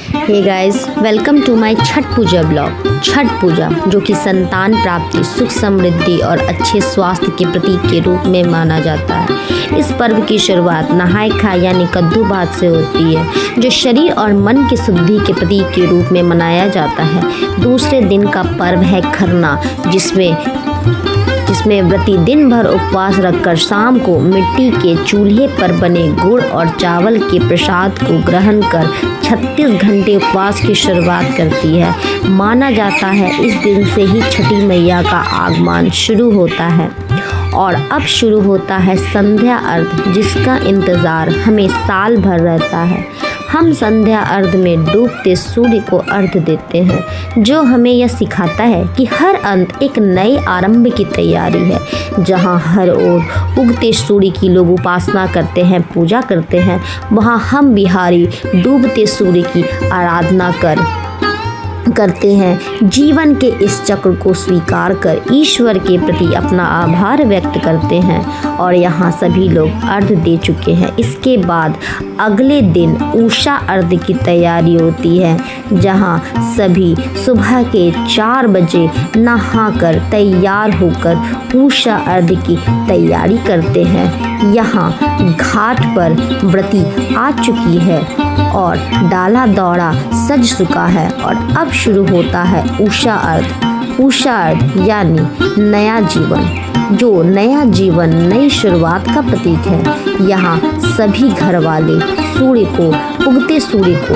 Hey guys, welcome to my Chhath Puja blog. Chhath Puja जो कि संतान प्राप्ति, सुख समृद्धि और अच्छे स्वास्थ्य के प्रतीक के रूप में माना जाता है। इस पर्व की शुरुआत नहाय खाए यानी कद्दू भात से होती है, जो शरीर और मन की शुद्धि के प्रतीक के रूप में मनाया जाता है। दूसरे दिन का पर्व है खरना, जिसमें व्रती दिन भर उपवास रखकर शाम को मिट्टी के चूल्हे पर बने गुड़ और चावल के प्रसाद को ग्रहण कर 36 घंटे उपवास की शुरुआत करती है। माना जाता है इस दिन से ही छठी मैया का आगमन शुरू होता है। और अब शुरू होता है संध्या अर्घ, जिसका इंतज़ार हमें साल भर रहता है। हम संध्या अर्घ में डूबते सूर्य को अर्घ देते हैं, जो हमें यह सिखाता है कि हर अंत एक नए आरंभ की तैयारी है। जहाँ हर ओर उगते सूर्य की लोग उपासना करते हैं, पूजा करते हैं, वहाँ हम बिहारी डूबते सूर्य की आराधना करते हैं। जीवन के इस चक्र को स्वीकार कर ईश्वर के प्रति अपना आभार व्यक्त करते हैं और यहाँ सभी लोग अर्घ दे चुके हैं। इसके बाद अगले दिन उषा अर्घ की तैयारी होती है, जहाँ सभी सुबह के 4 बजे नहाकर तैयार होकर उषा अर्घ की तैयारी करते हैं। यहाँ घाट पर व्रती आ चुकी है और डाला दौड़ा सज चुका है और अब शुरू होता है उषा अर्घ। उषा अर्घ यानी नया जीवन, जो नया जीवन नई शुरुआत का प्रतीक है। यहाँ सभी घर वाले उगते सूर्य को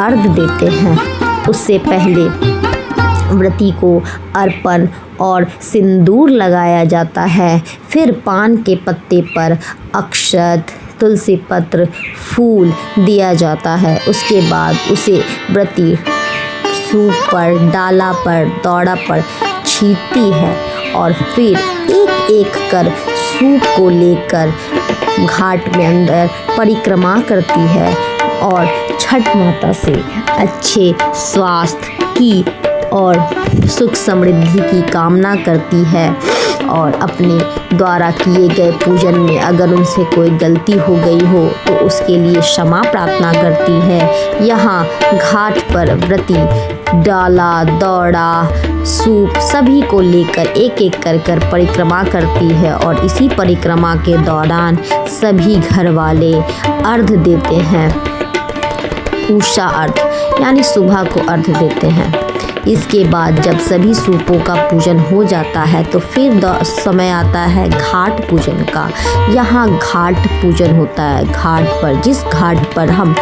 अर्घ देते हैं। उससे पहले व्रती को अर्पण और सिंदूर लगाया जाता है। फिर पान के पत्ते पर अक्षत, तुलसी पत्र, फूल दिया जाता है। उसके बाद उसे व्रती सूप पर, डाला पर, दौड़ा पर छींटती है और फिर एक एक कर सूप को लेकर घाट में अंदर परिक्रमा करती है और छठ माता से अच्छे स्वास्थ्य की और सुख समृद्धि की कामना करती है और अपने द्वारा किए गए पूजन में अगर उनसे कोई गलती हो गई हो तो उसके लिए क्षमा प्रार्थना करती है। यहाँ घाट पर व्रती डाला, दौड़ा, सूप सभी को लेकर एक एक कर परिक्रमा करती है और इसी परिक्रमा के दौरान सभी घर वाले अर्घ देते हैं। उषा अर्घ यानी सुबह को अर्घ देते हैं। इसके बाद जब सभी सूपों का पूजन हो जाता है तो फिर समय आता है घाट पूजन का। यहाँ घाट पूजन होता है। घाट पर, जिस घाट पर हम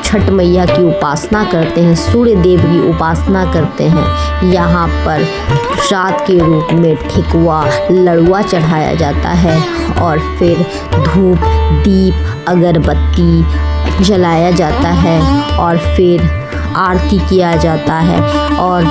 छठ मैया की उपासना करते हैं, सूर्य देव की उपासना करते हैं, यहाँ पर प्रसाद के रूप में ठेकुआ, लड़ुआ चढ़ाया जाता है और फिर धूप, दीप, अगरबत्ती जलाया जाता है और फिर आरती किया जाता है और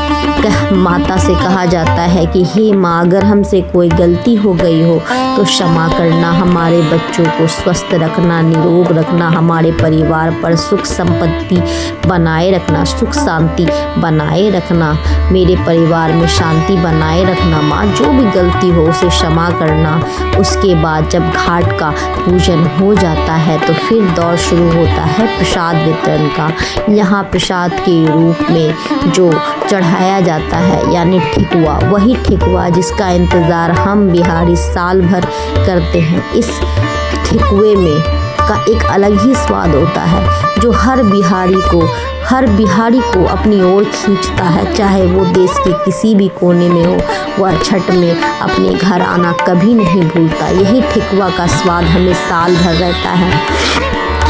माता से कहा जाता है कि हे माँ, अगर हमसे कोई गलती हो गई हो तो क्षमा करना, हमारे बच्चों को स्वस्थ रखना, निरोग रखना, हमारे परिवार पर सुख संपत्ति बनाए रखना, सुख शांति बनाए रखना, मेरे परिवार में शांति बनाए रखना माँ, जो भी गलती हो उसे क्षमा करना। उसके बाद जब घाट का पूजन हो जाता है तो फिर दौर शुरू होता है प्रसाद वितरण का। यहाँ प्रसाद के रूप में जो चढ़ाया जाता है यानी ठेकुआ, वही ठेकुआ जिसका इंतज़ार हम बिहारी साल भर करते हैं। इस ठेकुए में का एक अलग ही स्वाद होता है, जो हर बिहारी को अपनी ओर खींचता है। चाहे वो देश के किसी भी कोने में हो, वह छठ में अपने घर आना कभी नहीं भूलता। यही ठेकुआ का स्वाद हमें साल भर रहता है।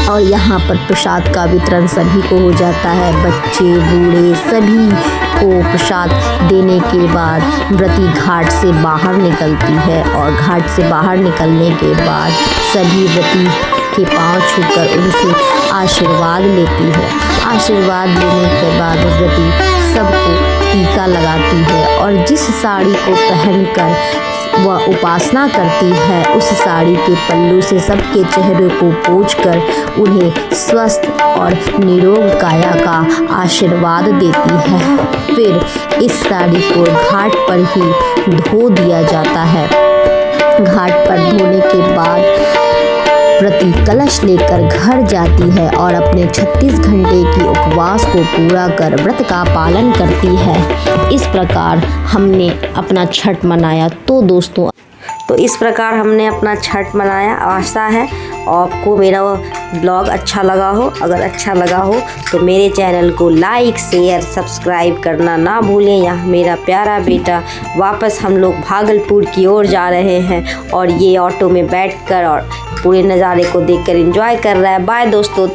और यहाँ पर प्रसाद का वितरण सभी को हो जाता है। बच्चे, बूढ़े सभी को प्रसाद देने के बाद व्रती घाट से बाहर निकलती है और घाट से बाहर निकलने के बाद सभी व्रती के पांव छूकर उनसे आशीर्वाद लेती है। आशीर्वाद लेने के बाद व्रती सबको टीका लगाती है और जिस साड़ी को पहनकर वह उपासना करती है, उस साड़ी के पल्लू से सबके चेहरे को पोंछकर उन्हें स्वस्थ और निरोग काया का आशीर्वाद देती है। फिर इस साड़ी को घाट पर ही धो दिया जाता है। घाट पर धोने के बाद व्रती कलश लेकर घर जाती है और अपने 36 घंटे की उपवास उपवास को पूरा कर व्रत का पालन करती है। इस प्रकार हमने अपना छठ मनाया। तो दोस्तों, तो इस प्रकार हमने अपना छठ मनाया। आशा है आपको मेरा ब्लॉग अच्छा लगा हो। अगर अच्छा लगा हो तो मेरे चैनल को लाइक शेयर सब्सक्राइब करना ना भूलें। यहाँ मेरा प्यारा बेटा वापस हम लोग भागलपुर की ओर जा रहे हैं और ये ऑटो में बैठकर और पूरे नज़ारे को देखकर एंजॉय कर रहा है। बाय दोस्तों।